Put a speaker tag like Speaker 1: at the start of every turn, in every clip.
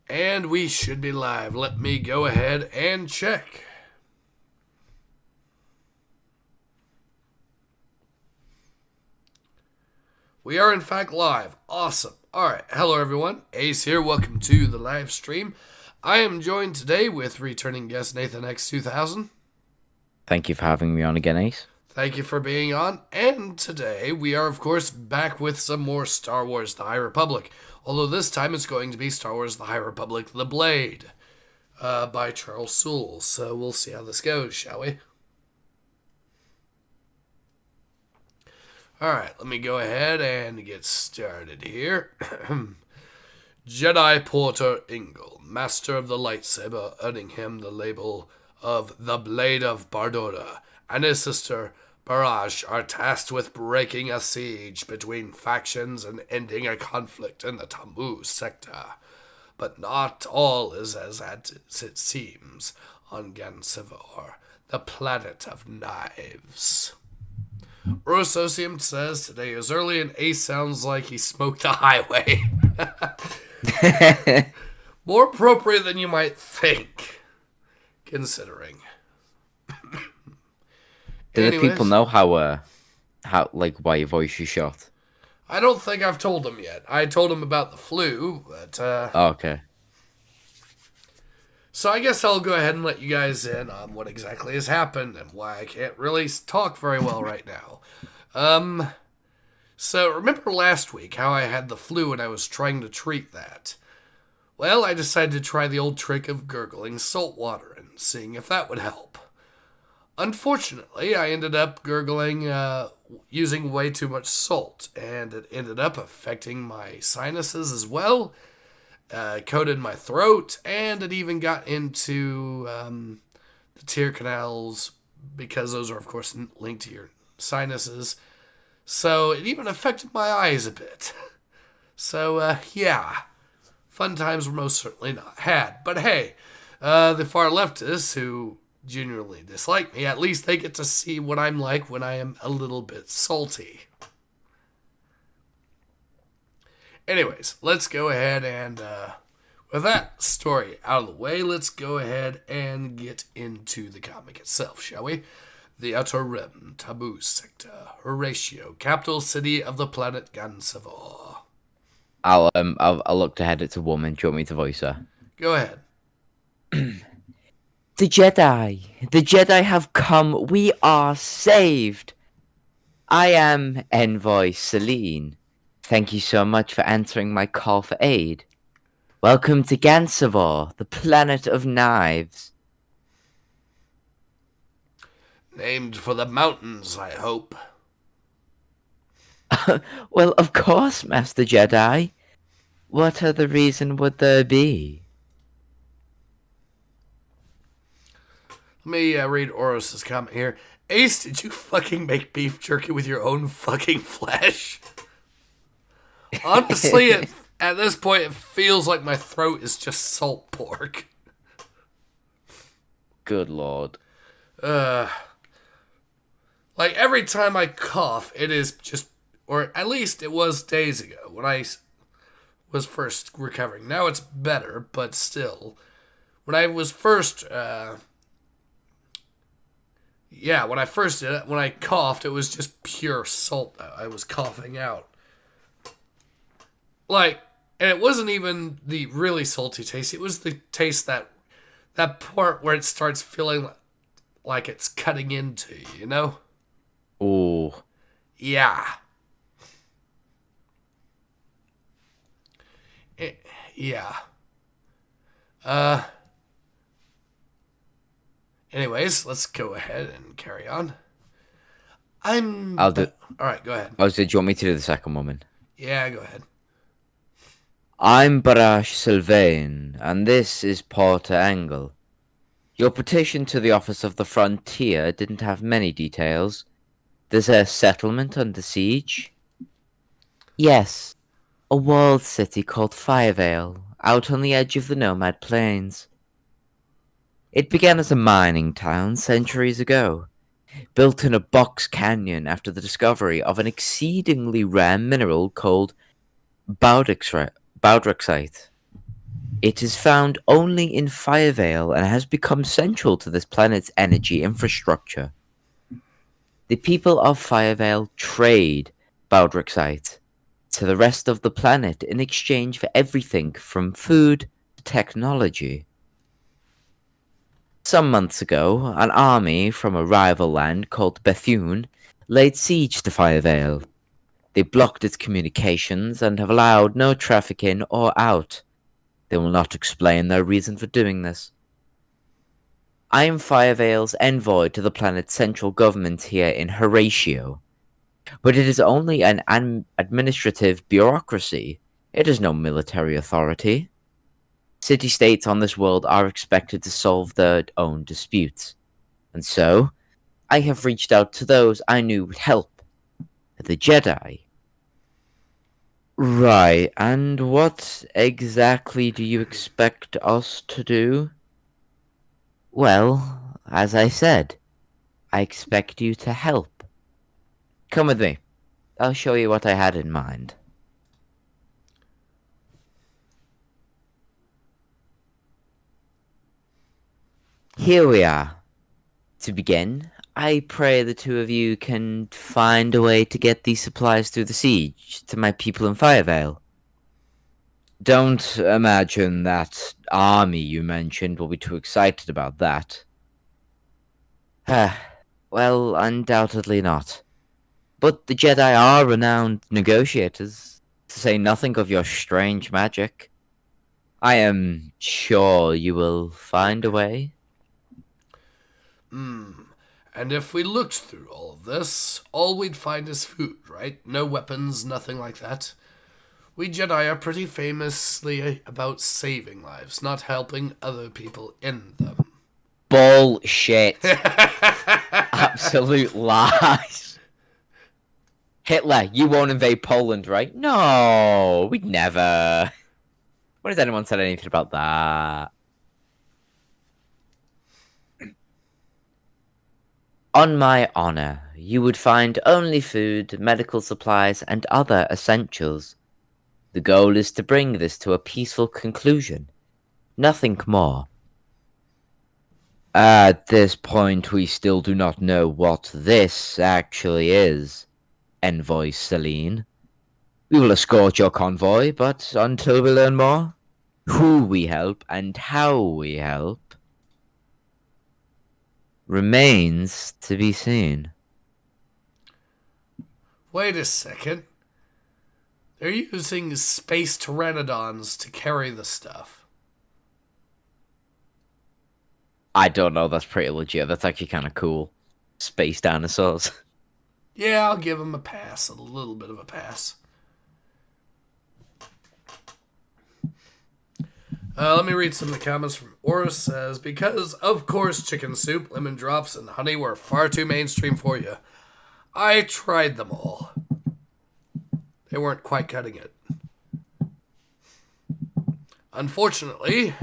Speaker 1: And we should be live. Let me go ahead and check. We are in fact live. Awesome. Alright, hello everyone. Ace here. Welcome to the live stream. I am joined today with returning guest Nathan X2000.
Speaker 2: Thank you for having me on again, Ace.
Speaker 1: Thank you for being on. And today we are, of course, back with some more Star Wars The High Republic. Although this time it's going to be Star Wars The High Republic The Blade by Charles Soule. So we'll see how this goes, shall we? Alright, let me go ahead and get started here. Jedi Porter Ingle, master of the lightsaber, earning him the label of the Blade of Bardora, and his sister Barrage are tasked with breaking a siege between factions and ending a conflict in the Tamu sector. But not all is as it seems on Gansivor, the planet of knives. Rosocium says today is early and Ace sounds like he smoked a highway. More appropriate than you might think, considering.
Speaker 2: Do the people know how why your voice is shot?
Speaker 1: I don't think I've told them yet. I told them about the flu, but
Speaker 2: Oh, okay.
Speaker 1: So I guess I'll go ahead and let you guys in on what exactly has happened and why I can't really talk very well right now. So remember last week how I had the flu and I was trying to treat that? Well, I decided to try the old trick of gurgling salt water and seeing if that would help. Unfortunately, I ended up gurgling using way too much salt, and it ended up affecting my sinuses as well. Coated my throat, and it even got into the tear canals because those are, of course, linked to your sinuses. So it even affected my eyes a bit. So, yeah. Fun times were most certainly not had. But hey, the far leftists who genuinely dislike me, at least they get to see what I'm like when I am a little bit salty. Anyways, let's go ahead and, with that story out of the way, let's go ahead and get into the comic itself, shall we? The Outer Rim, Taboo Sector, Horatio, capital city of the planet Gansivor.
Speaker 2: I'll look to head it to woman. Do you want me to voice her?
Speaker 1: Go ahead.
Speaker 2: The Jedi have come. We are saved. I am Envoy Celine. Thank you so much for answering my call for aid. Welcome to Gansivor, the planet of knives.
Speaker 1: Named for the mountains, I hope.
Speaker 2: Well, of course, Master Jedi. What other reason would there be?
Speaker 1: Let me read Oros's comment here. Ace, did you fucking make beef jerky with your own fucking flesh? Honestly, at this point, it feels like my throat is just salt pork.
Speaker 2: Good lord.
Speaker 1: Like every time I cough, it is just, or at least it was days ago when I was first recovering. Now it's better, but still. When I was first, when I first did it, when I coughed, it was just pure salt I was coughing out. Like, and it wasn't even the really salty taste. It was the taste that part where it starts feeling like it's cutting into you, you know?
Speaker 2: Ooh.
Speaker 1: Yeah. Yeah. Anyways, let's go ahead and carry on.
Speaker 2: I'll do.
Speaker 1: Alright, go ahead.
Speaker 2: Oh, so do you want me to do the second woman?
Speaker 1: Yeah, go ahead.
Speaker 2: I'm Barash Sylvain, and this is Porter Angle. Your petition to the Office of the Frontier didn't have many details. There's a settlement under siege? Yes, a walled city called Firevale, out on the edge of the Nomad Plains. It began as a mining town centuries ago, built in a box canyon after the discovery of an exceedingly rare mineral called Bowdrexite. It is found only in Firevale and has become central to this planet's energy infrastructure. The people of Firevale trade Baldrixite to the rest of the planet in exchange for everything from food to technology. Some months ago, an army from a rival land called Bethune laid siege to Firevale. They blocked its communications and have allowed no traffic in or out. They will not explain their reason for doing this. I am Firevale's envoy to the planet's central government here in Horatio. But it is only an administrative bureaucracy. It is no military authority. City-states on this world are expected to solve their own disputes. And so, I have reached out to those I knew would help. The Jedi. Right, and what exactly do you expect us to do? Well, as I said, I expect you to help. Come with me. I'll show you what I had in mind. Here we are. To begin, I pray the two of you can find a way to get these supplies through the siege to my people in Firevale. Don't imagine that army you mentioned will be too excited about that. Well, undoubtedly not. But the Jedi are renowned negotiators, to say nothing of your strange magic. I am sure you will find a way.
Speaker 1: And if we looked through all of this, all we'd find is food, right? No weapons, nothing like that. We Jedi are pretty famously about saving lives, not helping other people end them.
Speaker 2: Bullshit. Absolute lies. Hitler, you won't invade Poland, right? No, we'd never. When has anyone said anything about that? On my honor, you would find only food, medical supplies, and other essentials. The goal is to bring this to a peaceful conclusion. Nothing more. At this point, we still do not know what this actually is, Envoy Celine. We will escort your convoy, but until we learn more, who we help and how we help remains to be seen.
Speaker 1: Wait a second. They're using space pteranodons to carry the stuff.
Speaker 2: I don't know, that's pretty legit. That's actually kind of cool. Space dinosaurs.
Speaker 1: Yeah, I'll give them a pass. A little bit of a pass. Let me read some of the comments from Oris says, because, of course, chicken soup, lemon drops, and honey were far too mainstream for you. I tried them all. They weren't quite cutting it. Unfortunately,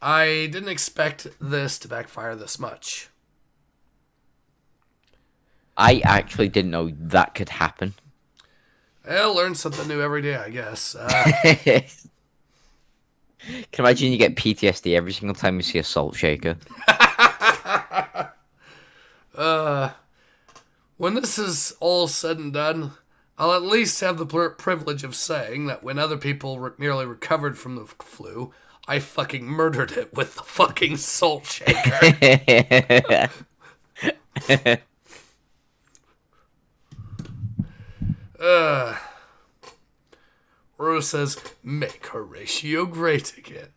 Speaker 1: I didn't expect this to backfire this much.
Speaker 2: I actually didn't know that could happen.
Speaker 1: I'll learn something new every day, I guess.
Speaker 2: Can imagine you get PTSD every single time you see a salt shaker.
Speaker 1: When this is all said and done, I'll at least have the privilege of saying that when other people nearly recovered from the flu, I fucking murdered it with the fucking salt shaker. Rose says, make Horatio great again.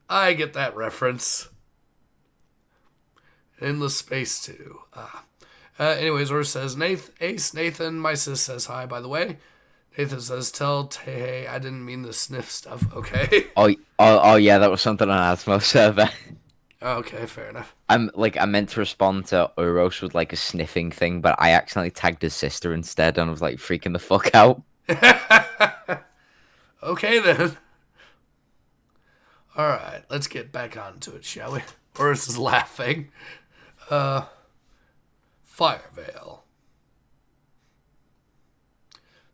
Speaker 1: I get that reference. Endless Space 2. Anyways, Rose says, Nathan, my sis says hi, by the way. Nathan says, tell Tay I didn't mean the sniff stuff, okay?
Speaker 2: Oh yeah, that was something on Asmo server.
Speaker 1: Okay, fair enough.
Speaker 2: I meant to respond to Uros with like a sniffing thing, but I accidentally tagged his sister instead and was like freaking the fuck out.
Speaker 1: Okay then. Alright, let's get back onto it, shall we? Horace is laughing. Firevale.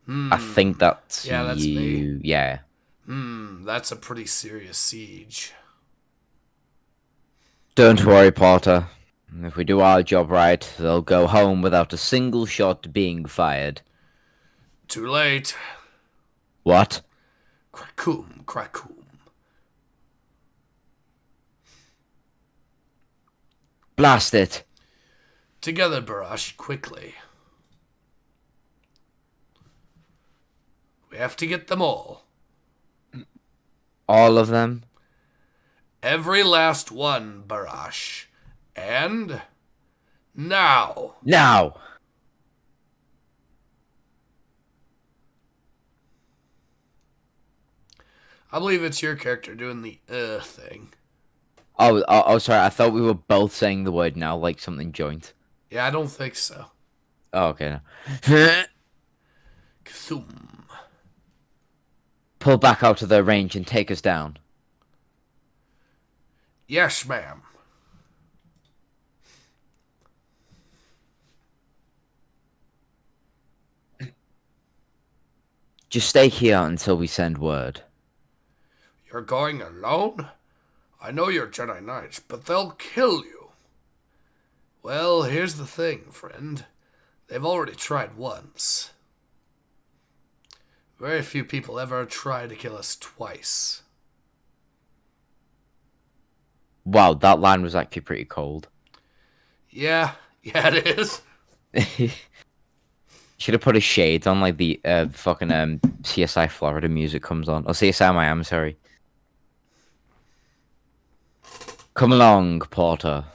Speaker 2: I think that's
Speaker 1: Yeah, that's
Speaker 2: you.
Speaker 1: me.
Speaker 2: Yeah.
Speaker 1: That's a pretty serious siege.
Speaker 2: Don't worry, Porter. If we do our job right, they'll go home without a single shot being fired.
Speaker 1: Too late.
Speaker 2: What?
Speaker 1: Crackoom, crackoom.
Speaker 2: Blast it!
Speaker 1: Together, Barash, quickly. We have to get them all.
Speaker 2: All of them?
Speaker 1: Every last one, Barash. And now.
Speaker 2: Now!
Speaker 1: I believe it's your character doing the thing.
Speaker 2: Oh, sorry. I thought we were both saying the word now, like something joint.
Speaker 1: Yeah, I don't think so.
Speaker 2: Oh, okay. No.
Speaker 1: Kthum.
Speaker 2: Pull back out of their range and take us down.
Speaker 1: Yes, ma'am.
Speaker 2: Just stay here until we send word.
Speaker 1: You're going alone? I know you're Jedi Knights, but they'll kill you. Well, here's the thing, friend. They've already tried once. Very few people ever try to kill us twice.
Speaker 2: Wow, that line was actually pretty cold.
Speaker 1: Yeah, it is.
Speaker 2: Should have put a shade on, like the fucking CSI Florida music comes on. Or CSI Miami, sorry. Come along, Porter.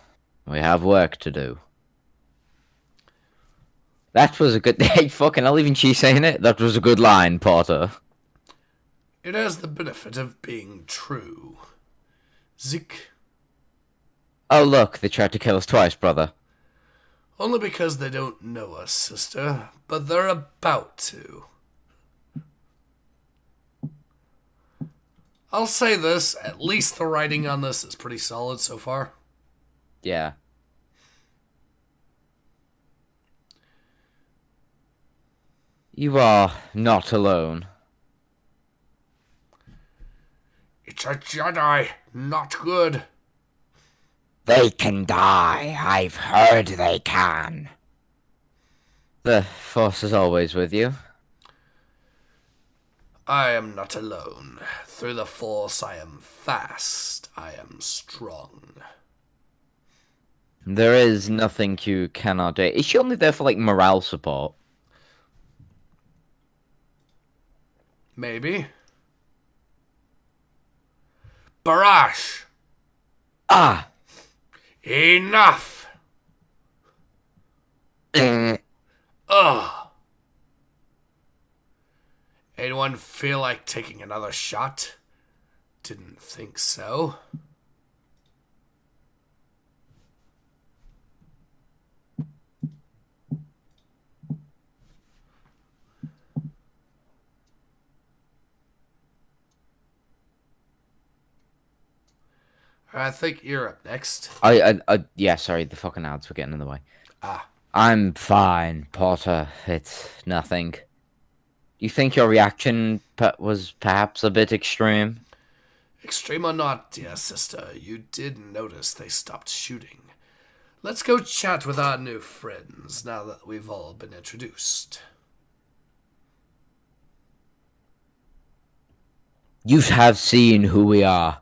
Speaker 2: We have work to do. That was a good... Hey, fucking hell, even she saying it. That was a good line, Porter.
Speaker 1: It has the benefit of being true. Zik.
Speaker 2: Oh, look, they tried to kill us twice, brother.
Speaker 1: Only because they don't know us, sister, but they're about to. I'll say this, at least the writing on this is pretty solid so far.
Speaker 2: Yeah. You are not alone.
Speaker 1: It's a Jedi, not good.
Speaker 2: They can die. I've heard they can. The Force is always with you.
Speaker 1: I am not alone. Through the Force I am fast. I am strong.
Speaker 2: There is nothing you cannot do. Is she only there for, like, morale support?
Speaker 1: Maybe. Barash!
Speaker 2: Ah!
Speaker 1: Enough! Ugh. Anyone feel like taking another shot? Didn't think so. I think you're up next.
Speaker 2: Yeah, sorry, the fucking ads were getting in the way.
Speaker 1: Ah.
Speaker 2: I'm fine, Porter. It's nothing. You think your reaction was perhaps a bit extreme?
Speaker 1: Extreme or not, dear sister, you did notice they stopped shooting. Let's go chat with our new friends now that we've all been introduced.
Speaker 2: You have seen who we are.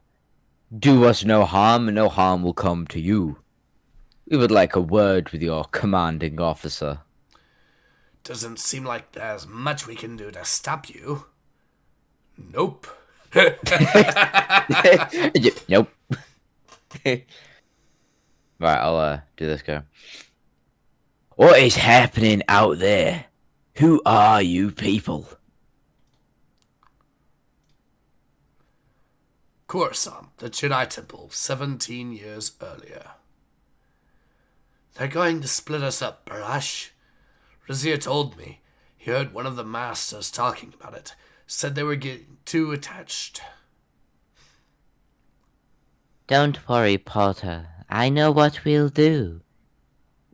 Speaker 2: Do us no harm, and no harm will come to you. We would like a word with your commanding officer.
Speaker 1: Doesn't seem like there's much we can do to stop you. Nope.
Speaker 2: Nope. Right, I'll do this go. What is happening out there? Who are you people?
Speaker 1: Coruscant, the Jedi Temple, 17 years earlier. They're going to split us up, Barash. Razir told me. He heard one of the masters talking about it. Said they were getting too attached.
Speaker 2: Don't worry, Porter. I know what we'll do.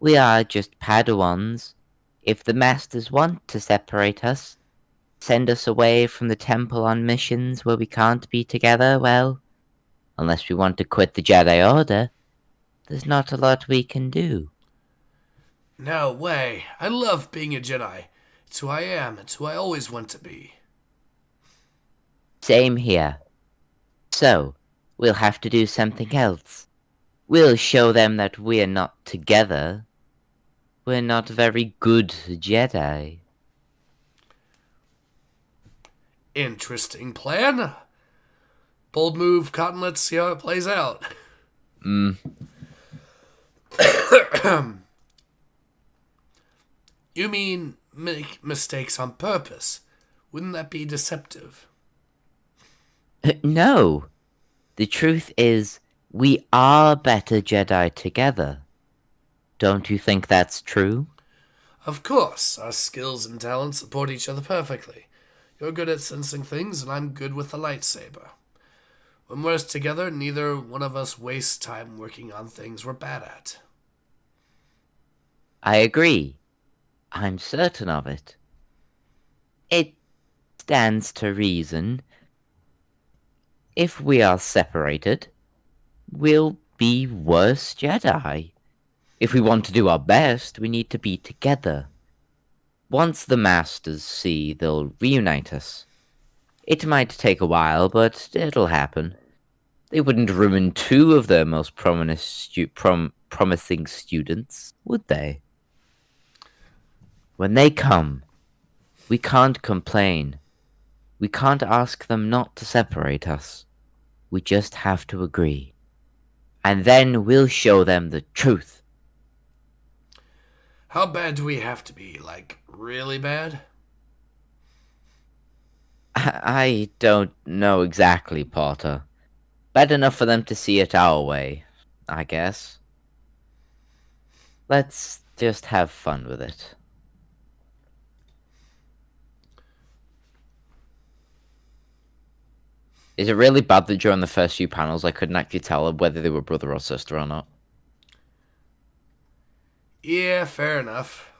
Speaker 2: We are just Padawans. If the masters want to separate us, Send us away from the temple on missions where we can't be together? Well, unless we want to quit the Jedi Order, there's not a lot we can do.
Speaker 1: No way. I love being a Jedi. It's who I am. It's who I always want to be.
Speaker 2: Same here. So, we'll have to do something else. We'll show them that we're not together. We're not very good Jedi.
Speaker 1: Interesting plan. Bold move, Cotton. Let's see how it plays out. You mean make mistakes on purpose? Wouldn't that be deceptive?
Speaker 2: No. The truth is, we are better Jedi together. Don't you think that's true?
Speaker 1: Of course, our skills and talents support each other perfectly. You're good at sensing things, and I'm good with the lightsaber. When we're together, neither one of us wastes time working on things we're bad at.
Speaker 2: I agree. I'm certain of it. It stands to reason. If we are separated, we'll be worse Jedi. If we want to do our best, we need to be together. Once the Masters see, they'll reunite us. It might take a while, but it'll happen. They wouldn't ruin two of their most promising students, would they? When they come, we can't complain. We can't ask them not to separate us. We just have to agree. And then we'll show them the truth.
Speaker 1: How bad do we have to be? Like, really bad?
Speaker 2: I don't know exactly, Potter. Bad enough for them to see it our way, I guess. Let's just have fun with it. Is it really bad that during the first few panels I couldn't actually tell whether they were brother or sister or not?
Speaker 1: Yeah, fair enough.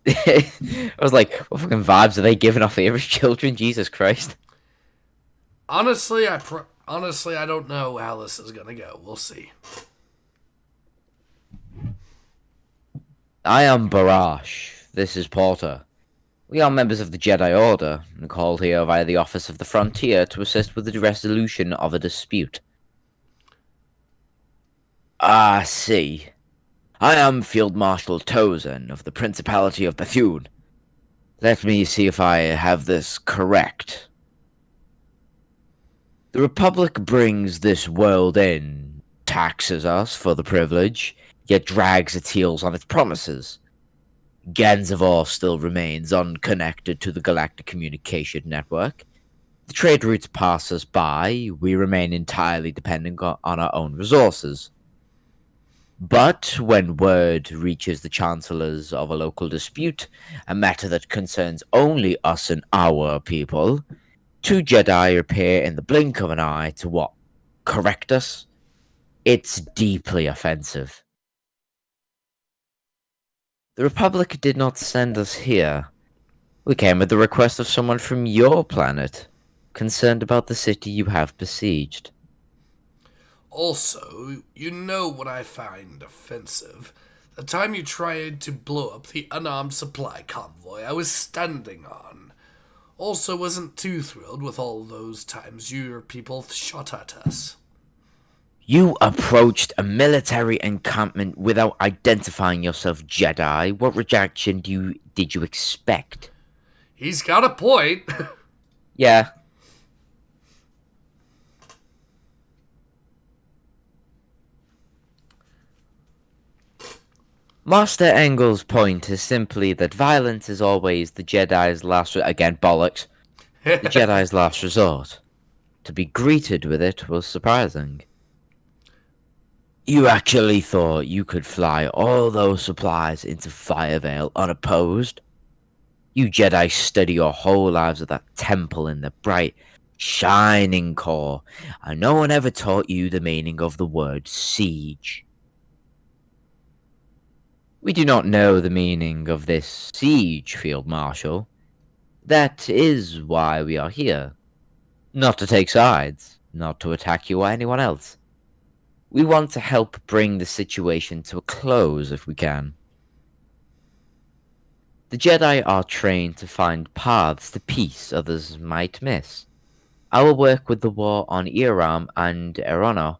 Speaker 2: I was like, what fucking vibes are they giving off here as children? Jesus Christ.
Speaker 1: Honestly, I don't know how this is gonna go. We'll see.
Speaker 2: I am Barash. This is Porter. We are members of the Jedi Order, and called here via the Office of the Frontier to assist with the resolution of a dispute. Ah, see. I am Field Marshal Tozen of the Principality of Bethune. Let me see if I have this correct. The Republic brings this world in, taxes us for the privilege, yet drags its heels on its promises. Ganzavor still remains unconnected to the Galactic Communication Network. The trade routes pass us by, we remain entirely dependent on our own resources. But when word reaches the Chancellors of a local dispute, a matter that concerns only us and our people, two Jedi appear in the blink of an eye to what? Correct us? It's deeply offensive. The Republic did not send us here. We came at the request of someone from your planet, concerned about the city you have besieged.
Speaker 1: Also, you know what I find offensive? The time you tried to blow up the unarmed supply convoy I was standing on. Also, wasn't too thrilled with all those times your people shot at us.
Speaker 2: You approached a military encampment without identifying yourself, Jedi. What reaction did you expect?
Speaker 1: He's got a point.
Speaker 2: Yeah. Master Engel's point is simply that violence is always the Jedi's last... Again, bollocks. The Jedi's last resort. To be greeted with it was surprising. You actually thought you could fly all those supplies into Firevale unopposed? You Jedi study your whole lives at that temple in the bright, shining core, and no one ever taught you the meaning of the word siege. We do not know the meaning of this siege, Field Marshal. That is why we are here. Not to take sides, not to attack you or anyone else. We want to help bring the situation to a close if we can. The Jedi are trained to find paths to peace others might miss. Our work with the war on CIARAN and BYRNE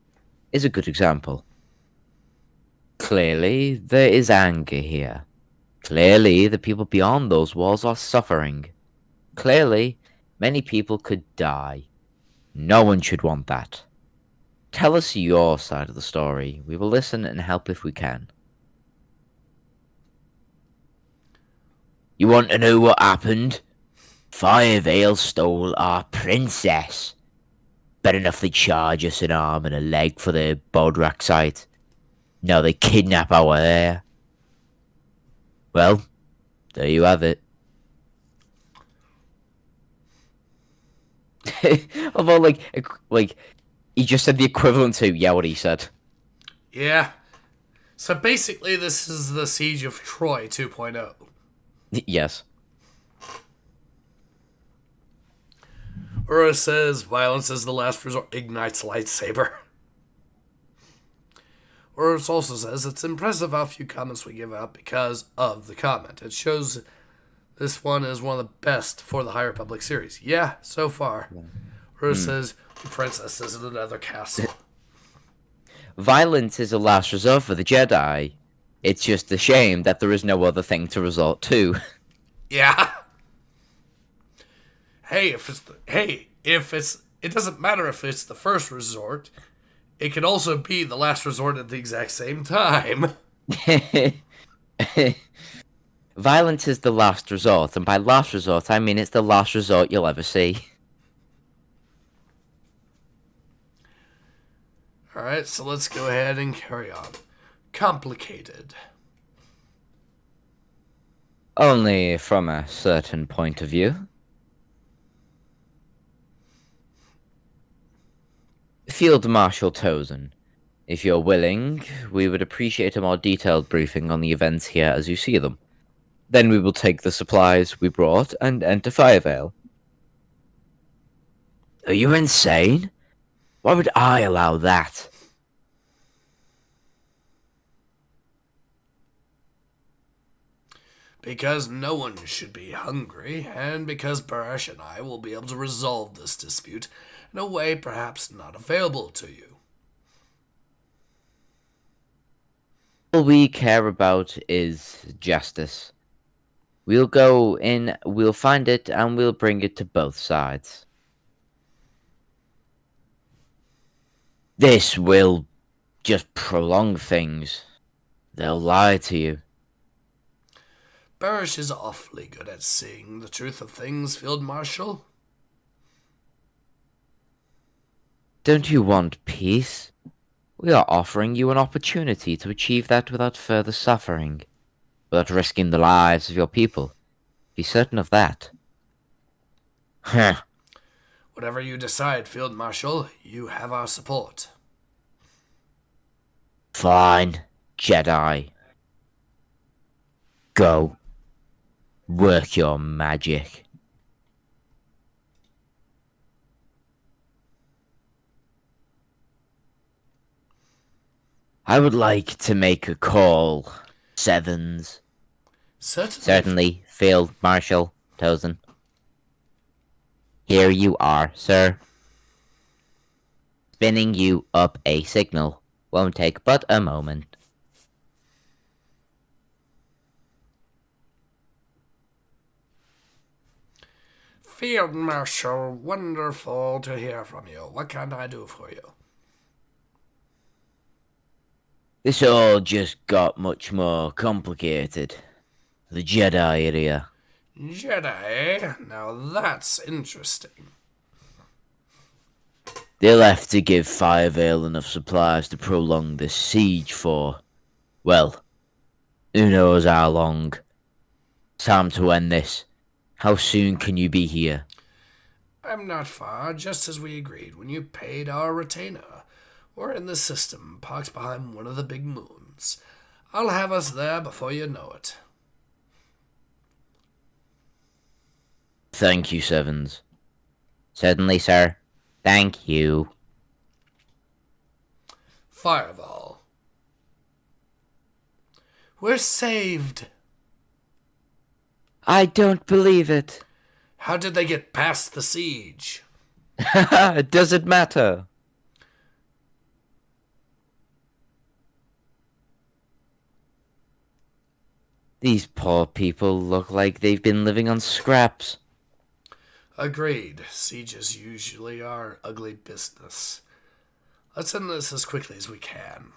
Speaker 2: is a good example. Clearly, there is anger here. Clearly, the people beyond those walls are suffering. Clearly, many people could die. No one should want that. Tell us your side of the story. We will listen and help if we can. You want to know what happened? Firevale stole our princess. Bad enough they charge us an arm and a leg for their Bodrak site. Now they kidnap our heir. Well, there you have it. Although, like, he just said the equivalent to, yeah, what he said.
Speaker 1: Yeah. So basically, this is the Siege of Troy 2.0.
Speaker 2: Yes.
Speaker 1: Ura says, violence is the last resort, ignites lightsaber. Urus also says, it's impressive how few comments we give out because of the comment. It shows this one is one of the best for the High Republic series. Yeah, so far. Urus says, the princess is in another castle.
Speaker 2: Violence is a last resort for the Jedi. It's just a shame that there is no other thing to resort to.
Speaker 1: Yeah. It doesn't matter if it's the first resort. It can also be the last resort at the exact same time.
Speaker 2: Violence is the last resort, and by last resort, I mean it's the last resort you'll ever see.
Speaker 1: Alright, so let's go ahead and carry on. Complicated.
Speaker 2: Only from a certain point of view. Field Marshal Tozen, if you're willing, we would appreciate a more detailed briefing on the events here as you see them. Then we will take the supplies we brought and enter Firevale. Are you insane? Why would I allow that?
Speaker 1: Because no one should be hungry, and because Barash and I will be able to resolve this dispute in a way perhaps not available to you.
Speaker 2: All we care about is justice. We'll go in, we'll find it, and we'll bring it to both sides. This will just prolong things. They'll lie to you.
Speaker 1: Barash is awfully good at seeing the truth of things, Field Marshal.
Speaker 2: Don't you want peace? We are offering you an opportunity to achieve that without further suffering, without risking the lives of your people. Be certain of that. Huh.
Speaker 1: Whatever you decide, Field Marshal, you have our support.
Speaker 2: Fine, Jedi. Go. Work your magic. I would like to make a call. Sevens. Certainly, Field Marshal Tozen. Here you are, sir. Spinning you up a signal. Won't take but a moment.
Speaker 1: Field Marshal, wonderful to hear from you. What can I do for you?
Speaker 2: This all just got much more complicated. The Jedi area.
Speaker 1: Jedi? Now that's interesting.
Speaker 2: They'll have to give Firevale enough supplies to prolong this siege for, well, who knows how long. Time to end this. How soon can you be here?
Speaker 1: I'm not far, just as we agreed when you paid our retainer. We're in the system, parked behind one of the big moons. I'll have us there before you know it.
Speaker 2: Thank you, Sevens. Certainly, sir. Thank you.
Speaker 1: Fireball. We're saved.
Speaker 2: I don't believe it.
Speaker 1: How did they get past the siege?
Speaker 2: Does it matter? These poor people look like they've been living on scraps.
Speaker 1: Agreed. Sieges usually are ugly business. Let's end this as quickly as we can.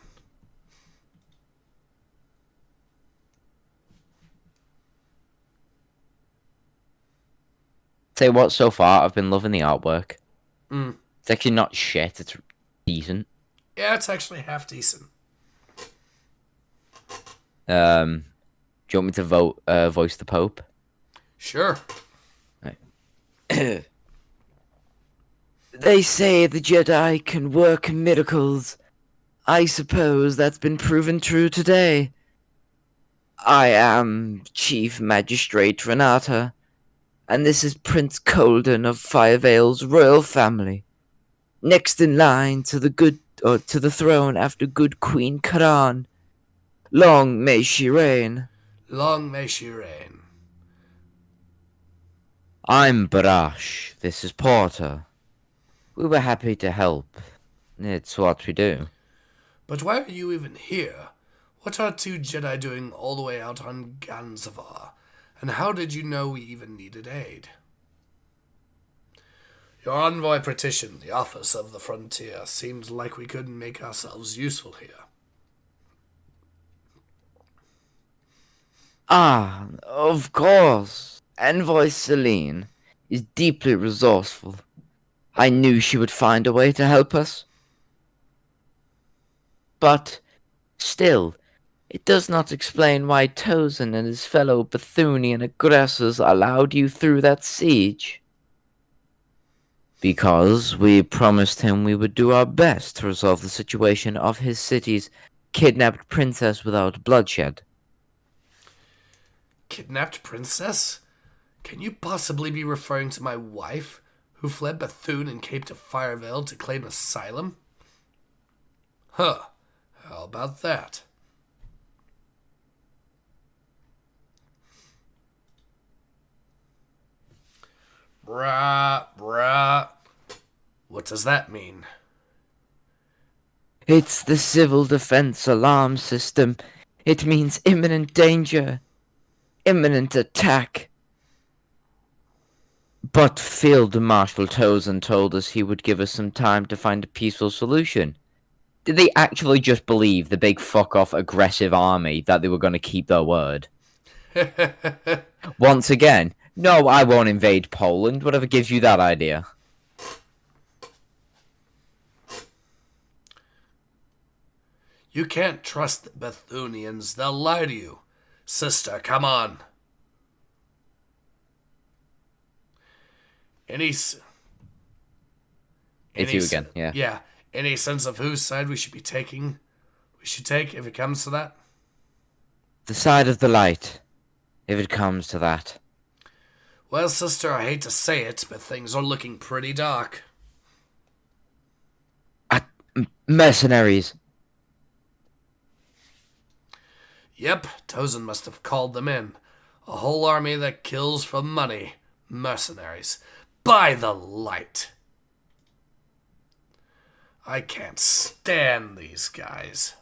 Speaker 2: Say what, so far, I've been loving the artwork.
Speaker 1: Mm.
Speaker 2: It's actually not shit, it's decent.
Speaker 1: Yeah, it's actually half decent.
Speaker 2: Do you want me to voice the Pope?
Speaker 1: Sure.
Speaker 2: They say the Jedi can work miracles. I suppose that's been proven true today. I am Chief Magistrate Renata, and this is Prince Colden of Firevale's royal family. Next in line to the throne after good Queen CIARAN. Long may she reign.
Speaker 1: Long may she reign.
Speaker 2: I'm Barash. This is Porter. We were happy to help. It's what we do.
Speaker 1: But why are you even here? What are two Jedi doing all the way out on Ganzavar? And how did you know we even needed aid? Your envoy petitioned the office of the frontier. Seemed like we couldn't make ourselves useful here.
Speaker 2: Ah, of course. Envoy Celine is deeply resourceful. I knew she would find a way to help us. But, still, it does not explain why Tozen and his fellow Bethunian aggressors allowed you through that siege. Because we promised him we would do our best to resolve the situation of his city's kidnapped princess without bloodshed.
Speaker 1: Kidnapped princess? Can you possibly be referring to my wife, who fled Bethune and came to Firevale to claim asylum? Huh. How about that? Brah. What does that mean?
Speaker 2: It's the civil defense alarm system. It means imminent danger. Imminent attack. But Field Marshal Tozen told us he would give us some time to find a peaceful solution. Did they actually just believe the big fuck-off aggressive army that they were going to keep their word? Once again, no, I won't invade Poland, whatever gives you that idea.
Speaker 1: You can't trust the Bethunians. They'll lie to you. Sister, come on.
Speaker 2: It's you again, yeah.
Speaker 1: Yeah. Any sense of whose side we should take if it comes to that?
Speaker 2: The side of the light, if it comes to that.
Speaker 1: Well, sister, I hate to say it, but things are looking pretty dark.
Speaker 2: Mercenaries.
Speaker 1: Yep, Tozen must have called them in. A whole army that kills for money. Mercenaries. By the light. I can't stand these guys.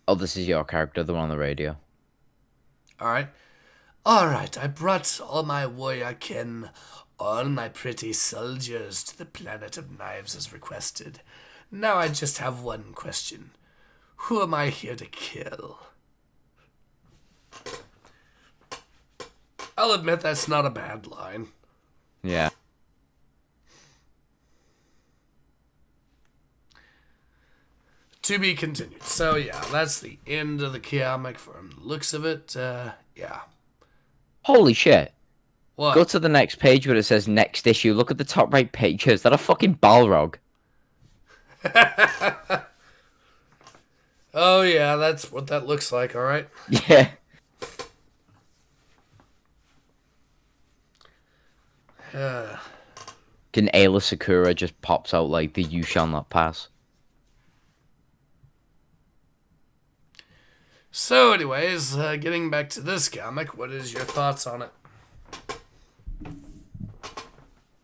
Speaker 2: Oh, this is your character, the one on the radio.
Speaker 1: Alright, I brought all my warrior kin, all my pretty soldiers to the planet of knives as requested. Now I just have one question. Who am I here to kill? I'll admit that's not a bad line.
Speaker 2: Yeah.
Speaker 1: To be continued. So yeah, that's the end of the comic from the looks of it. Yeah.
Speaker 2: Holy shit.
Speaker 1: What?
Speaker 2: Go to the next page where it says next issue. Look at the top right page. Is that a fucking Balrog?
Speaker 1: Oh, yeah, that's what that looks like, alright?
Speaker 2: Yeah.
Speaker 1: Uh,
Speaker 2: Can Ayla Sakura just pops out like the "You shall not pass."
Speaker 1: so, anyways, getting back to this comic, what is your thoughts on it?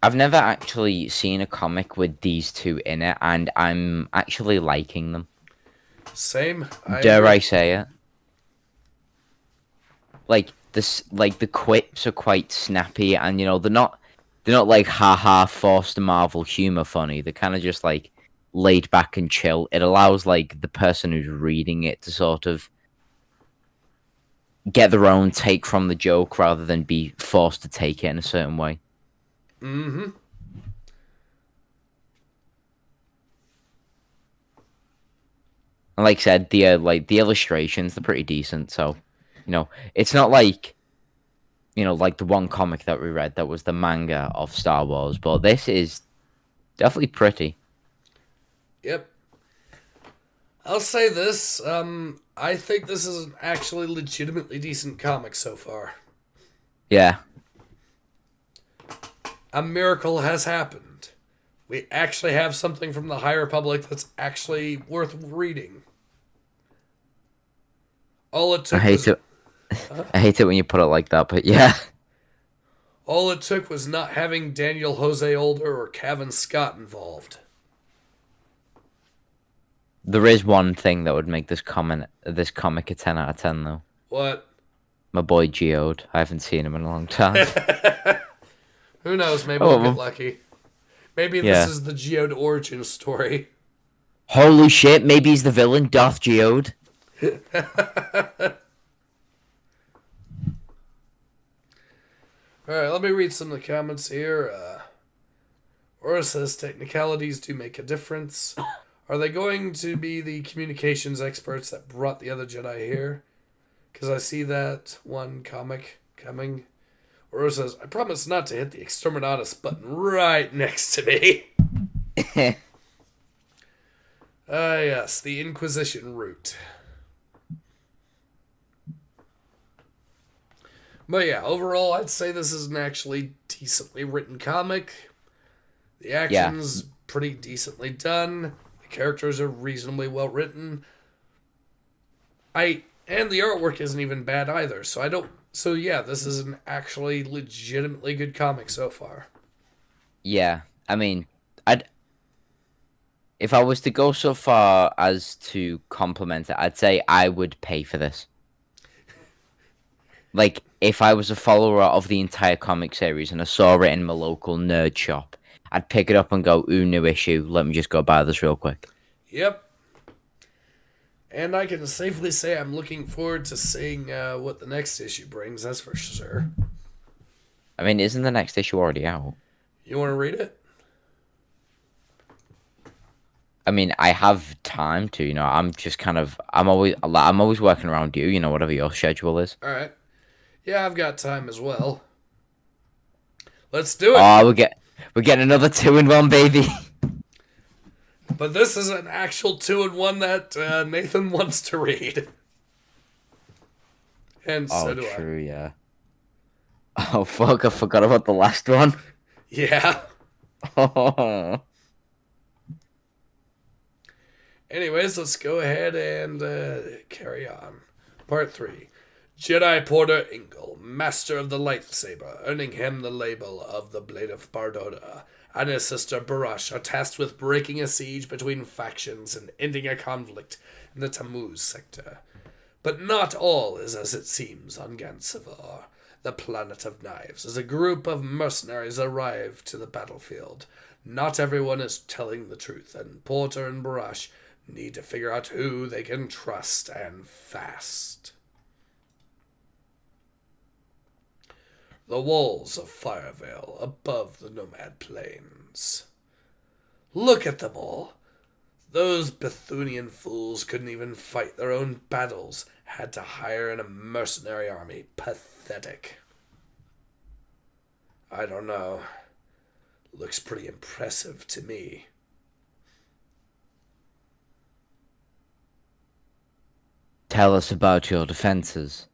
Speaker 2: I've never actually seen a comic with these two in it, and I'm actually liking them.
Speaker 1: Same. I
Speaker 2: Dare
Speaker 1: agree.
Speaker 2: I say it? Like this, like the quips are quite snappy, and they're not like haha forced Marvel humor funny. They're kind of just like laid back and chill. It allows like the person who's reading it to sort of get their own take from the joke rather than be forced to take it in a certain way.
Speaker 1: Mm-hmm.
Speaker 2: And like I said, the illustrations they're pretty decent. So, it's not like like the one comic that we read that was the manga of Star Wars, but this is definitely pretty.
Speaker 1: Yep. I'll say this. I think this is an actually legitimately decent comic so far.
Speaker 2: Yeah,
Speaker 1: A miracle has happened. We actually have something from the higher public that's actually worth reading. All it
Speaker 2: I
Speaker 1: took
Speaker 2: hate
Speaker 1: was
Speaker 2: it. I hate it when you put it like that, but yeah,
Speaker 1: not having Daniel Jose Older or Kevin Scott involved.
Speaker 2: there is one thing that would make this comic a 10 out of 10 though.
Speaker 1: What?
Speaker 2: My boy Geode. I haven't seen him in a long time.
Speaker 1: Who knows? Maybe
Speaker 2: Oh,
Speaker 1: we'll get
Speaker 2: well,
Speaker 1: lucky. Maybe this
Speaker 2: yeah.
Speaker 1: is the Geode origin story.
Speaker 2: Holy shit! Maybe he's the villain, Darth Geode.
Speaker 1: Alright, let me read some of the comments here. Aura says technicalities do make a difference. Are they going to be the communications experts that brought the other Jedi here? Because I see that one comic coming. Aura says, I promise not to hit the Exterminatus button right next to me. Ah, yes, the Inquisition route. But yeah, overall, I'd say this is an actually decently written comic. The
Speaker 2: Yeah,
Speaker 1: action's pretty decently done. The characters are reasonably well written. And the artwork isn't even bad either. So yeah, this is an actually legitimately good comic so far.
Speaker 2: yeah. I mean, I'd if I was to go so far as to compliment it, I'd say I would pay for this. Like, if I was a follower of the entire comic series and I saw it in my local nerd shop, I'd pick it up and go, ooh, new issue. Let me just go buy this real quick.
Speaker 1: Yep. And I can safely say I'm looking forward to seeing what the next issue brings, that's for sure.
Speaker 2: I mean, isn't the next issue already out?
Speaker 1: You want to read it?
Speaker 2: I mean, I have time to, I'm just I'm always working around you, whatever your schedule is.
Speaker 1: Alright. Yeah, I've got time as well. Let's do it!
Speaker 2: Oh, we're getting another 2-in-1, baby.
Speaker 1: But this is an actual 2-in-1 that Nathan wants to read. And so
Speaker 2: Oh,
Speaker 1: do
Speaker 2: true, yeah. Oh, fuck, I forgot about the last one.
Speaker 1: I. Yeah. Anyways, let's go ahead and carry on. Part 3. Jedi Porter Ingle, master of the lightsaber, earning him the label of the Blade of Bardoda, and his sister Barash are tasked with breaking a siege between factions and ending a conflict in the Tammuz sector. But not all is as it seems on Gansavar, the planet of knives, as a group of mercenaries arrive to the battlefield. Not everyone is telling the truth, and Porter and Barash need to figure out who they can trust, and fast. The walls of Firevale above the Nomad Plains. Look at them all. Those Bethunian fools couldn't even fight their own battles, had to hire in a mercenary army. Pathetic. I don't know. Looks pretty impressive to me.
Speaker 2: Tell us about your defenses.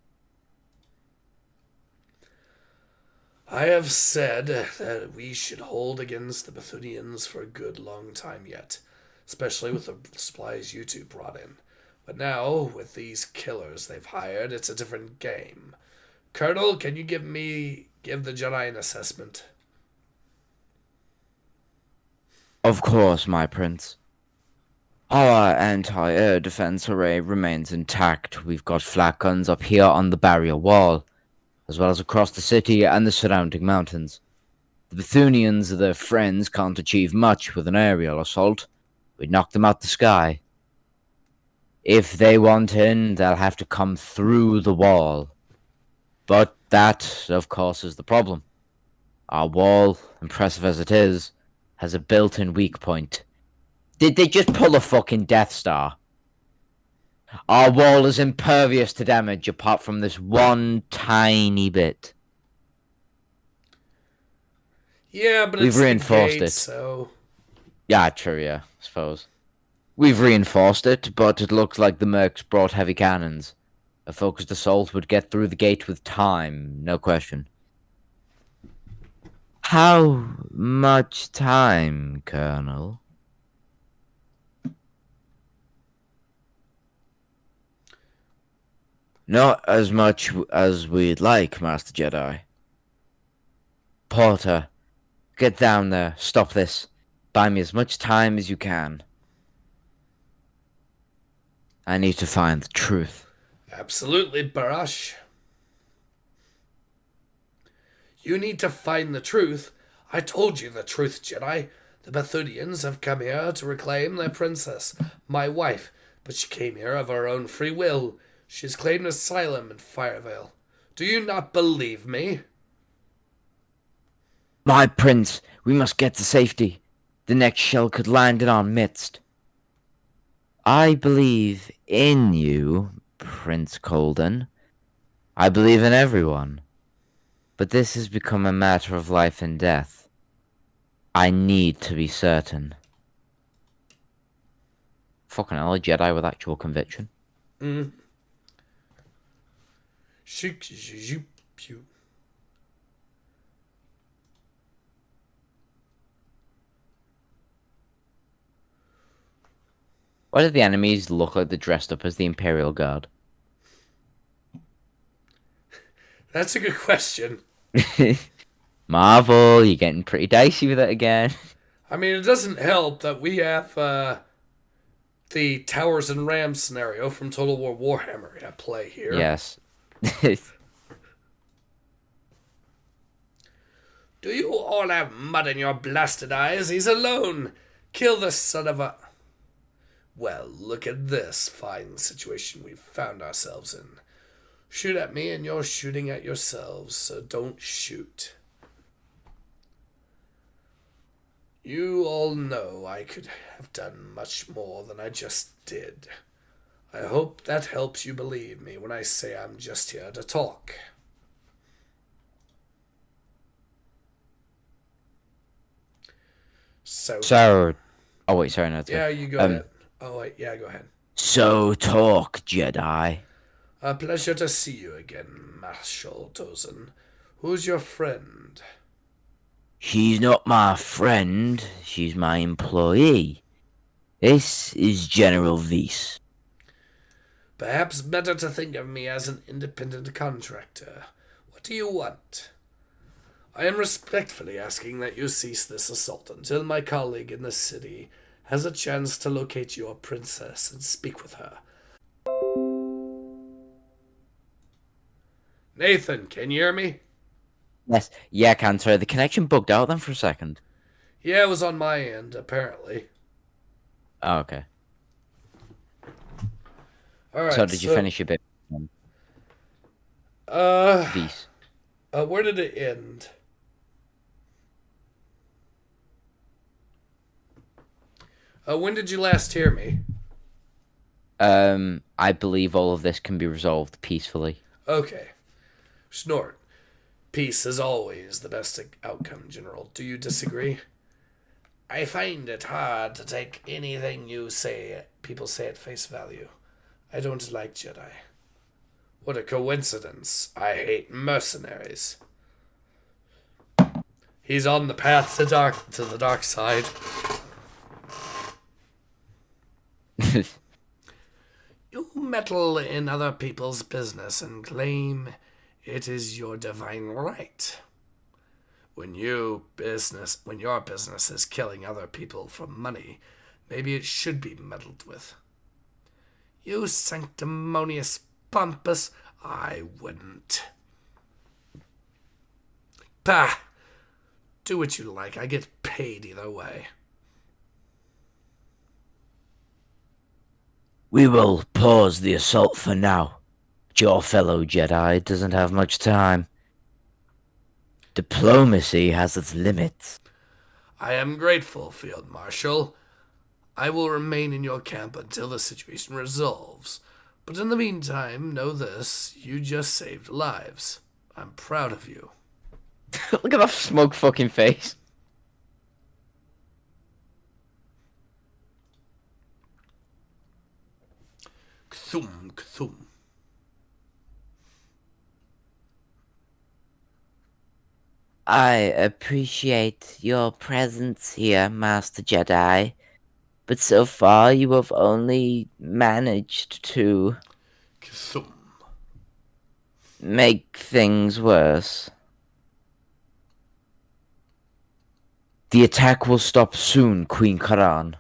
Speaker 1: I have said that we should hold against the Bethunians for a good long time yet, especially with the supplies you two brought in. But now, with these killers they've hired, it's a different game. Colonel, can you give the Jedi an assessment?
Speaker 2: Of course, my prince. Our anti-air defense array remains intact. We've got flak guns up here on the barrier wall, as well as across the city and the surrounding mountains. The Bethunians and their friends can't achieve much with an aerial assault. We'd knock them out the sky. If they want in, they'll have to come through the wall. But that, of course, is the problem. Our wall, impressive as it is, has a built-in weak point. Did they just pull a fucking Death Star? Our wall is impervious to damage apart from this one tiny bit.
Speaker 1: Yeah, but
Speaker 2: We've
Speaker 1: it's
Speaker 2: reinforced
Speaker 1: the gate,
Speaker 2: it.
Speaker 1: so...
Speaker 2: Yeah, true, yeah, I suppose. We've reinforced it, but it looks like the mercs brought heavy cannons. A focused assault would get through the gate with time, no question. How much time, Colonel? Not as much as we'd like, Master Jedi. Porter, get down there, stop this. Buy me as much time as you can. I need to find the truth.
Speaker 1: Absolutely, Barash. You need to find the truth. I told you the truth, Jedi. The Bethunians have come here to reclaim their princess, my wife, but she came here of her own free will. She has claimed asylum in Firevale. Do you not believe me?
Speaker 2: My prince, we must get to safety. The next shell could land in our midst. I believe in you, Prince Colden. I believe in everyone. But this has become a matter of life and death. I need to be certain. Fucking hell, a Jedi with actual conviction. Why do the enemies look like they're dressed up as the Imperial Guard?
Speaker 1: That's a good question.
Speaker 2: Marvel, you're getting pretty dicey with it again.
Speaker 1: I mean, it doesn't help that we have the Towers and Rams scenario from Total War Warhammer at play here.
Speaker 2: Yes.
Speaker 1: Do you all have mud in your blasted eyes? He's alone. Kill this son of a... Well, look at this fine situation we've found ourselves in. Shoot at me and you're shooting at yourselves, so don't shoot. You all know I could have done much more than I just did. I hope that helps you believe me when I say I'm just here to talk.
Speaker 2: So... Oh, wait, sorry, no.
Speaker 1: Yeah, you go ahead. Oh, wait, yeah, go ahead.
Speaker 2: So talk, Jedi.
Speaker 1: A pleasure to see you again, Marshal Tozen. Who's your friend?
Speaker 2: She's not my friend. She's my employee. This is General Weiss.
Speaker 1: Perhaps better to think of me as an independent contractor. What do you want? I am respectfully asking that you cease this assault until my colleague in the city has a chance to locate your princess and speak with her. Nathan, can you hear me?
Speaker 2: Yes, yeah, I can. Sorry, the connection bugged out then for a second.
Speaker 1: Yeah, it was on my end, apparently.
Speaker 2: Oh, okay.
Speaker 1: Alright,
Speaker 2: so did you finish your bit? Weiss.
Speaker 1: Where did it end? When did you last hear me?
Speaker 2: I believe all of this can be resolved peacefully.
Speaker 1: Okay. Snort. Peace is always the best outcome, General. Do you disagree? I find it hard to take anything people say at face value. I don't like Jedi. What a coincidence. I hate mercenaries. He's on the path to the dark side. You meddle in other people's business and claim it is your divine right. When your business is killing other people for money, maybe it should be meddled with. You sanctimonious pompous, I wouldn't. Bah! Do what you like, I get paid either way.
Speaker 2: We will pause the assault for now. Your fellow Jedi doesn't have much time. Diplomacy has its limits.
Speaker 1: I am grateful, Field Marshal. I will remain in your camp until the situation resolves. But in the meantime, know this, you just saved lives. I'm proud of you.
Speaker 2: Look at that smoke fucking face.
Speaker 1: Kthum, kthum.
Speaker 2: I appreciate your presence here, Master Jedi. But so far you have only managed to
Speaker 1: Kthum.
Speaker 2: make things worse. The attack will stop soon, Queen Karan.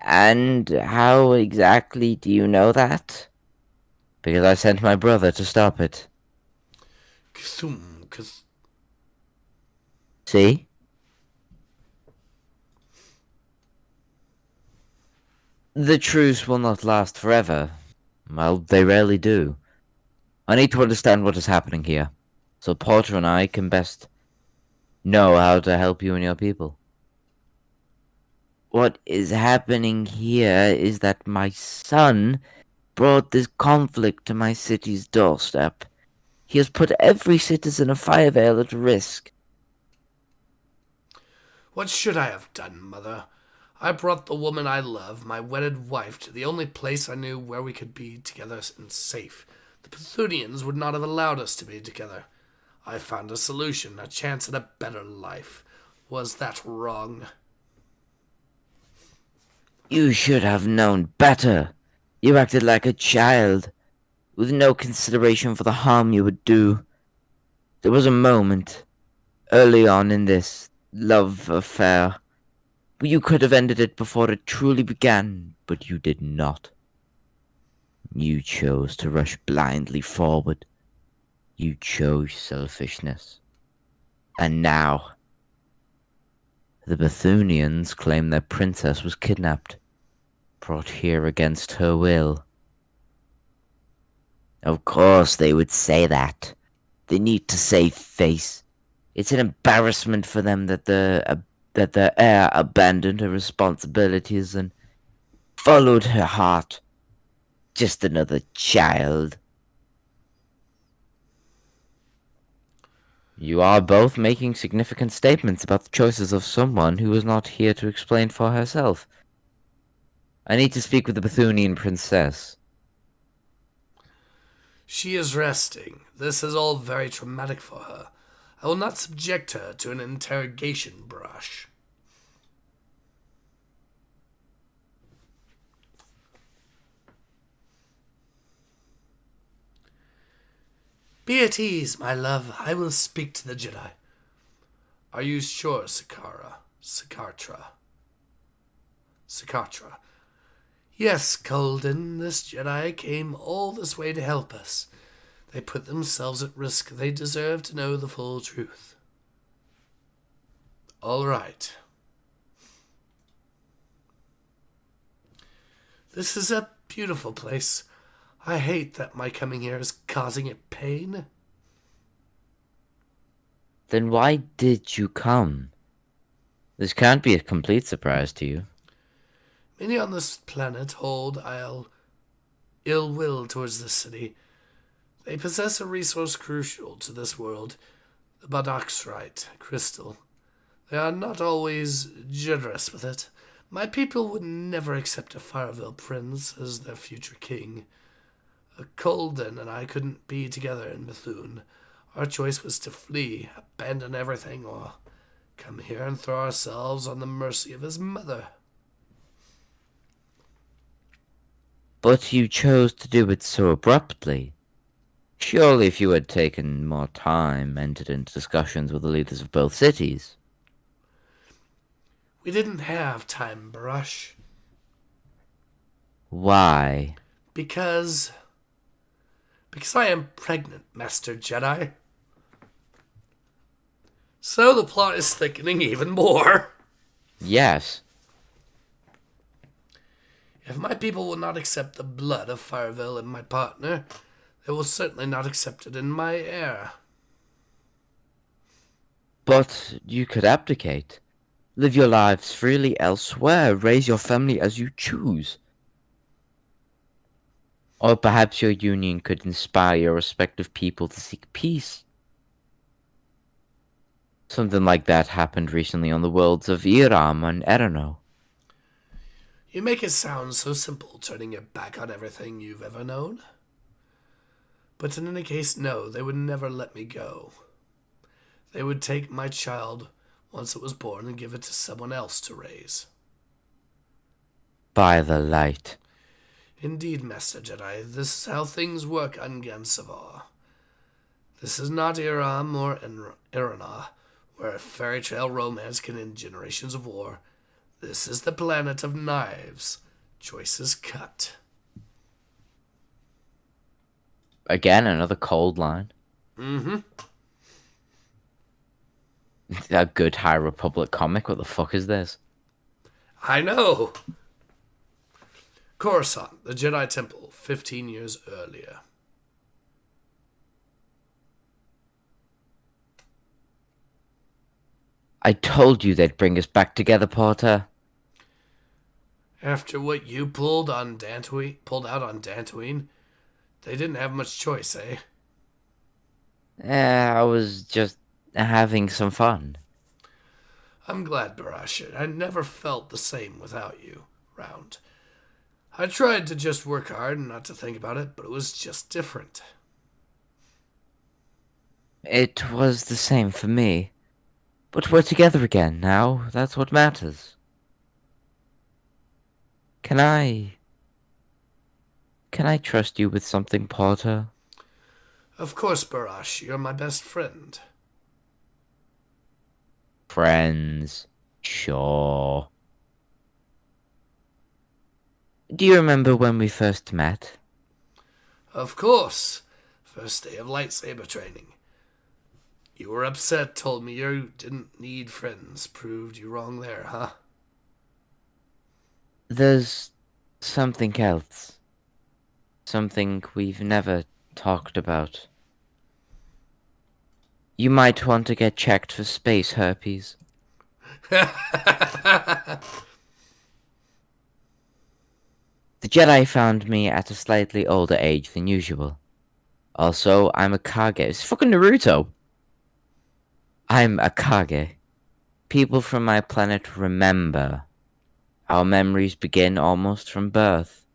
Speaker 2: And how exactly do you know that? Because I sent my brother to stop it.
Speaker 1: Kthum, kthum.
Speaker 2: See? The truce will not last forever. Well, they rarely do. I need to understand what is happening here, so Porter and I can best know how to help you and your people. What is happening here is that my son brought this conflict to my city's doorstep. He has put every citizen of Firevale at risk.
Speaker 1: What should I have done, Mother? I brought the woman I love, my wedded wife, to the only place I knew where we could be together and safe. The Bethunians would not have allowed us to be together. I found a solution, a chance at a better life. Was that wrong?
Speaker 2: You should have known better. You acted like a child, with no consideration for the harm you would do. There was a moment, early on in this love affair, where you could have ended it before it truly began, but you did not. You chose to rush blindly forward. You chose selfishness. And now, the Bethunians claim their princess was kidnapped, brought here against her will. Of course they would say that. They need to save face. It's an embarrassment for them that their heir abandoned her responsibilities and followed her heart. Just another child. You are both making significant statements about the choices of someone who is not here to explain for herself. I need to speak with the Bethunian princess.
Speaker 1: She is resting. This is all very traumatic for her. I will not subject her to an interrogation brush. Be at ease, my love. I will speak to the Jedi. Are you sure, Sakatra? Yes, Colden, this Jedi came all this way to help us. They put themselves at risk. They deserve to know the full truth. All right. This is a beautiful place. I hate that my coming here is causing it pain.
Speaker 2: Then why did you come? This can't be a complete surprise to you.
Speaker 1: Many on this planet hold ill will towards this city. They possess a resource crucial to this world, the Badaxrite crystal. They are not always generous with it. My people would never accept a Fireville prince as their future king. Colden and I couldn't be together in Bethune. Our choice was to flee, abandon everything, or come here and throw ourselves on the mercy of his mother.
Speaker 2: But you chose to do it so abruptly. Surely if you had taken more time, entered into discussions with the leaders of both cities.
Speaker 1: We didn't have time, Brush.
Speaker 2: Why?
Speaker 1: Because I am pregnant, Master Jedi. So the plot is thickening even more.
Speaker 2: Yes.
Speaker 1: If my people will not accept the blood of Fireville and my partner, they will certainly not accept it in my heir.
Speaker 2: But you could abdicate. Live your lives freely elsewhere. Raise your family as you choose. Or perhaps your union could inspire your respective people to seek peace. Something like that happened recently on the worlds of Iram and Erano.
Speaker 1: You make it sound so simple, turning your back on everything you've ever known. But in any case, no, they would never let me go. They would take my child once it was born and give it to someone else to raise.
Speaker 2: By the light.
Speaker 1: Indeed, Master Jedi, this is how things work on Gansavar. This is not Iram or Irana, where a fairy tale romance can end generations of war. This is the planet of knives. Choices cut.
Speaker 2: Again, another cold line.
Speaker 1: Mm-hmm.
Speaker 2: A good High Republic comic. What the fuck is this?
Speaker 1: I know. Coruscant, the Jedi Temple, 15 years earlier.
Speaker 2: I told you they'd bring us back together, Porter.
Speaker 1: After what you pulled out on Dantooine, they didn't have much choice, eh?
Speaker 2: I was just having some fun.
Speaker 1: I'm glad, Barash. I never felt the same without you round. I tried to just work hard and not to think about it, but it was just different.
Speaker 2: It was the same for me. But we're together again now. That's what matters. Can I trust you with something, Porter?
Speaker 1: Of course, Barash. You're my best friend.
Speaker 2: Friends. Sure. Do you remember when we first met?
Speaker 1: Of course. First day of lightsaber training. You were upset, told me you didn't need friends. Proved you wrong there, huh?
Speaker 2: There's something else. Something we've never talked about. You might want to get checked for space herpes. The Jedi found me at a slightly older age than usual. Also, I'm a Kage. It's fucking Naruto! I'm a Kage. People from my planet remember. Our memories begin almost from birth.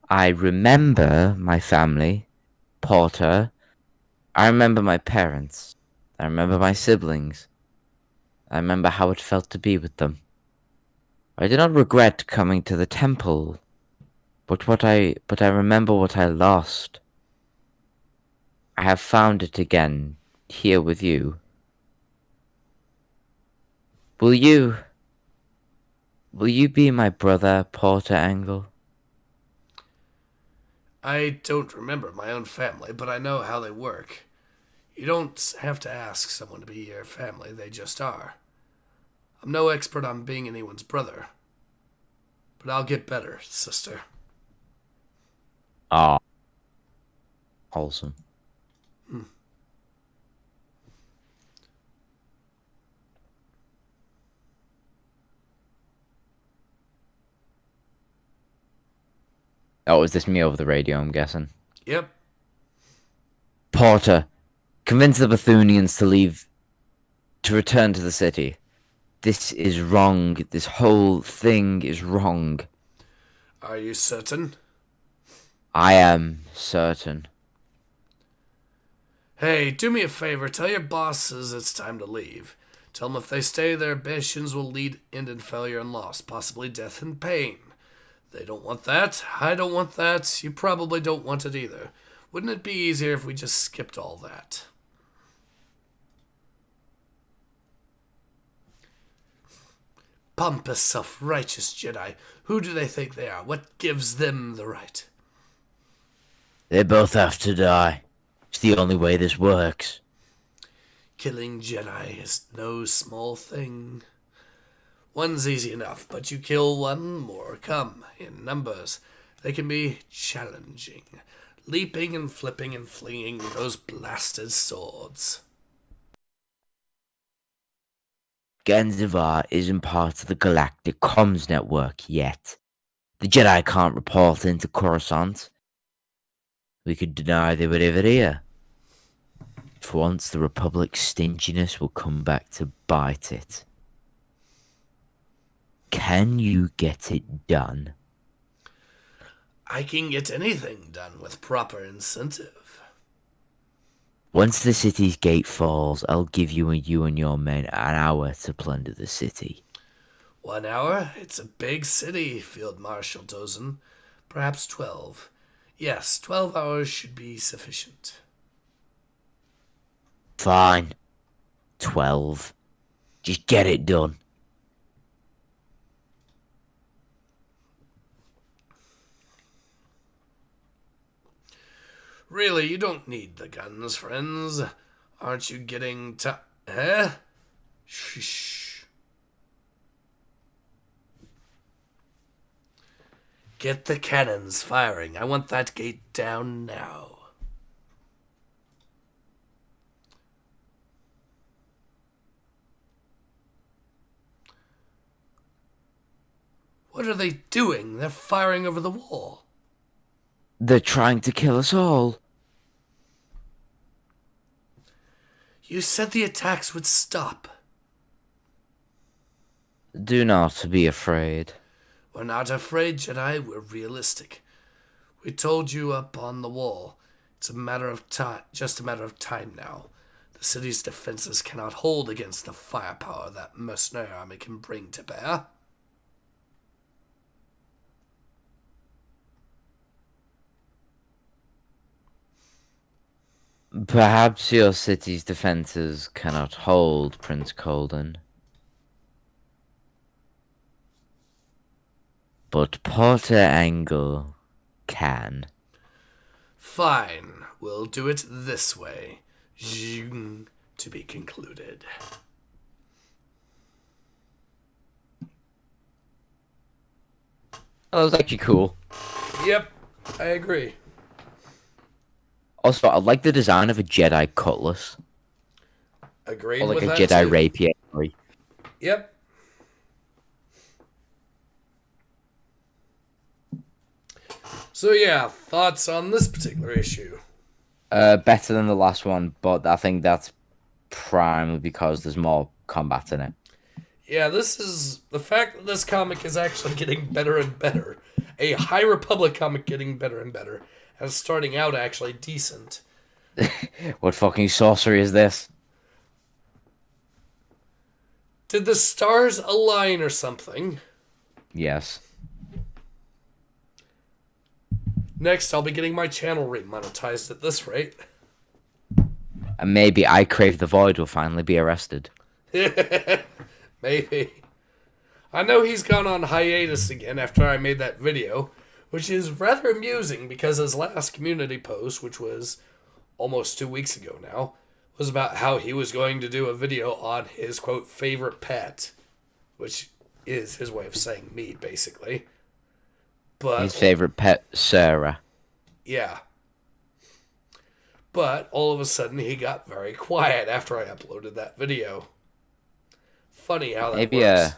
Speaker 2: I remember my family, Porter. I remember my parents. I remember my siblings. I remember how it felt to be with them. I do not regret coming to the temple, but I remember what I lost. I have found it again, here with you. Will you be my brother, Porter Angle?
Speaker 1: I don't remember my own family, but I know how they work. You don't have to ask someone to be your family, they just are. I'm no expert on being anyone's brother, but I'll get better, sister.
Speaker 2: Ah, wholesome. Oh, is this me over the radio, I'm guessing?
Speaker 1: Yep.
Speaker 2: Porter, convince the Bethunians to return to the city. This is wrong. This whole thing is wrong.
Speaker 1: Are you certain?
Speaker 2: I am certain.
Speaker 1: Hey, do me a favor. Tell your bosses it's time to leave. Tell them if they stay, their ambitions will end in failure and loss, possibly death and pain. They don't want that. I don't want that. You probably don't want it either. Wouldn't it be easier if we just skipped all that? Pompous, self-righteous Jedi. Who do they think they are? What gives them the right?
Speaker 2: They both have to die. It's the only way this works.
Speaker 1: Killing Jedi is no small thing. One's easy enough, but you kill one, more come in numbers. They can be challenging, leaping and flipping and flinging those blasted swords.
Speaker 2: Ganzivar isn't part of the Galactic Comms Network yet. The Jedi can't report into Coruscant. We could deny they were ever here. For once, the Republic's stinginess will come back to bite it. Can you get it done?
Speaker 1: I can get anything done with proper incentive.
Speaker 2: Once the city's gate falls, I'll give you and your men an hour to plunder the city.
Speaker 1: 1 hour? It's a big city, Field Marshal Dozen. Perhaps 12. Yes, 12 hours should be sufficient.
Speaker 2: Fine. 12. Just get it done.
Speaker 1: Really, you don't need the guns, friends. Aren't you getting Eh? Shh. Get the cannons firing. I want that gate down now. What are they doing? They're firing over the wall.
Speaker 2: They're trying to kill us all.
Speaker 1: You said the attacks would stop.
Speaker 2: Do not be afraid.
Speaker 1: We're not afraid, Jedi. We're realistic. We told you up on the wall. It's a matter of time, just a matter of time now. The city's defenses cannot hold against the firepower that mercenary army can bring to bear.
Speaker 2: Perhaps your city's defenses cannot hold, Prince Colden. But Porter Angle can.
Speaker 1: Fine. We'll do it this way. Zhing, to be concluded.
Speaker 2: Oh, that was actually cool.
Speaker 1: Yep, I agree.
Speaker 2: Also, I like the design of a Jedi cutlass.
Speaker 1: Agreed
Speaker 2: Or like
Speaker 1: with
Speaker 2: a
Speaker 1: that
Speaker 2: Jedi
Speaker 1: too.
Speaker 2: rapier.
Speaker 1: Yep. So yeah, thoughts on this particular issue?
Speaker 2: Better than the last one, but I think that's primarily because there's more combat in it.
Speaker 1: Yeah, this is the fact that this comic is actually getting better and better. A High Republic comic getting better and better. And starting out actually decent.
Speaker 2: What fucking sorcery is this?
Speaker 1: Did the stars align or something?
Speaker 2: Yes.
Speaker 1: Next, I'll be getting my channel remonetized at this rate.
Speaker 2: And maybe I Crave the Void will finally be arrested.
Speaker 1: Maybe. I know he's gone on hiatus again after I made that video, which is rather amusing because his last community post, which was almost 2 weeks ago now, was about how he was going to do a video on his, quote, favorite pet, which is his way of saying me, basically. But
Speaker 2: His favorite pet, Sarah.
Speaker 1: yeah. But all of a sudden he got very quiet after I uploaded that video. Funny how that works.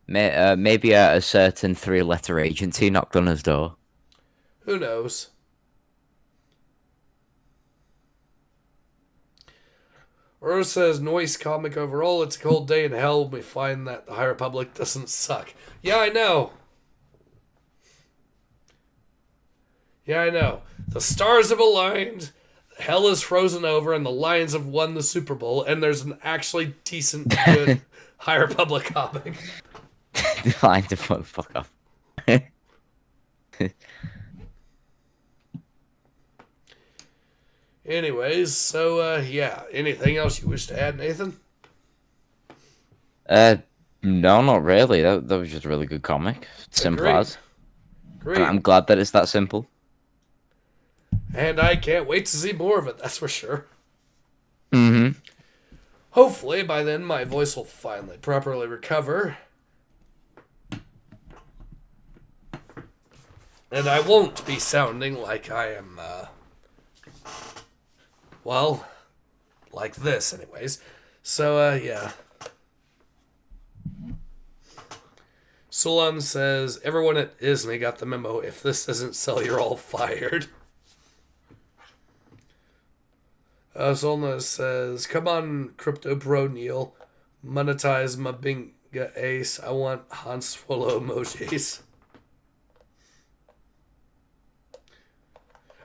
Speaker 2: Maybe a certain 3-letter agency knocked on his door.
Speaker 1: Who knows? Rose says, noise comic overall. It's a cold day in hell when we find that the High Republic doesn't suck. Yeah, I know. Yeah, I know. The stars have aligned, hell is frozen over, and the Lions have won the Super Bowl, and there's an actually decent, good High Republic comic.
Speaker 2: The line to fuck off.
Speaker 1: Anyways, so, yeah. Anything else you wish to add, Nathan?
Speaker 2: No, not really. That was just a really good comic. Simple
Speaker 1: Agreed.
Speaker 2: as.
Speaker 1: Great.
Speaker 2: I'm glad that it's that simple.
Speaker 1: And I can't wait to see more of it, that's for sure.
Speaker 2: Mm-hmm.
Speaker 1: Hopefully, by then, my voice will finally properly recover. And I won't be sounding like I am, well, like this, anyways. So, yeah. Sulan says, everyone at Disney got the memo. If this doesn't sell, you're all fired. Solna says, come on, Crypto Bro Neil. Monetize my Binga Ace. I want Han Swallow emojis.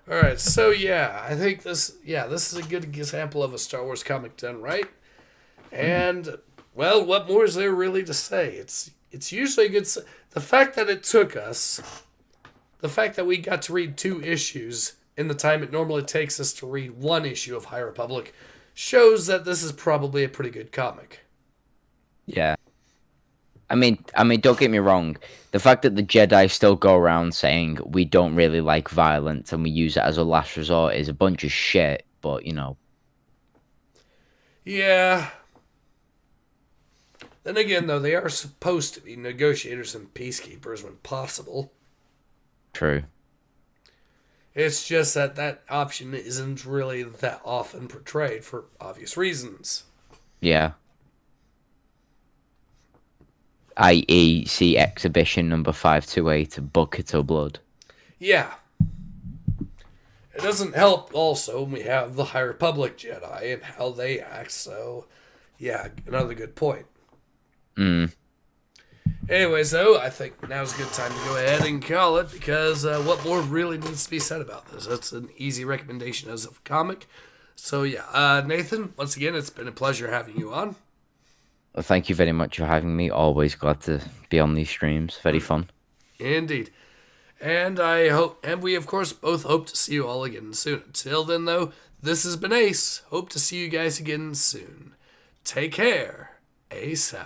Speaker 1: Alright, so yeah, I think this is a good example of a Star Wars comic done right. And, well, what more is there really to say? It's usually a good... The fact that it took us... The fact that we got to read 2 issues in the time it normally takes us to read 1 issue of High Republic shows that this is probably a pretty good comic.
Speaker 2: Yeah. I mean, don't get me wrong. The fact that the Jedi still go around saying we don't really like violence and we use it as a last resort is a bunch of shit, but, you know.
Speaker 1: Yeah. Then again, though, they are supposed to be negotiators and peacekeepers when possible.
Speaker 2: True.
Speaker 1: It's just that option isn't really that often portrayed for obvious reasons.
Speaker 2: Yeah. I.e. see exhibition number 528, Bucket of Blood.
Speaker 1: Yeah. It doesn't help also when we have the High Republic Jedi and how they act, so yeah, another good point. Anyways, though, I think now's a good time to go ahead and call it, because what more really needs to be said about this? That's an easy recommendation as a comic. So yeah, Nathan, once again, it's been a pleasure having you on.
Speaker 2: Well, thank you very much for having me. Always glad to be on these streams. Very fun.
Speaker 1: Indeed. And we of course both hope to see you all again soon. Until then, though, this has been Ace. Hope to see you guys again soon. Take care. Ace out.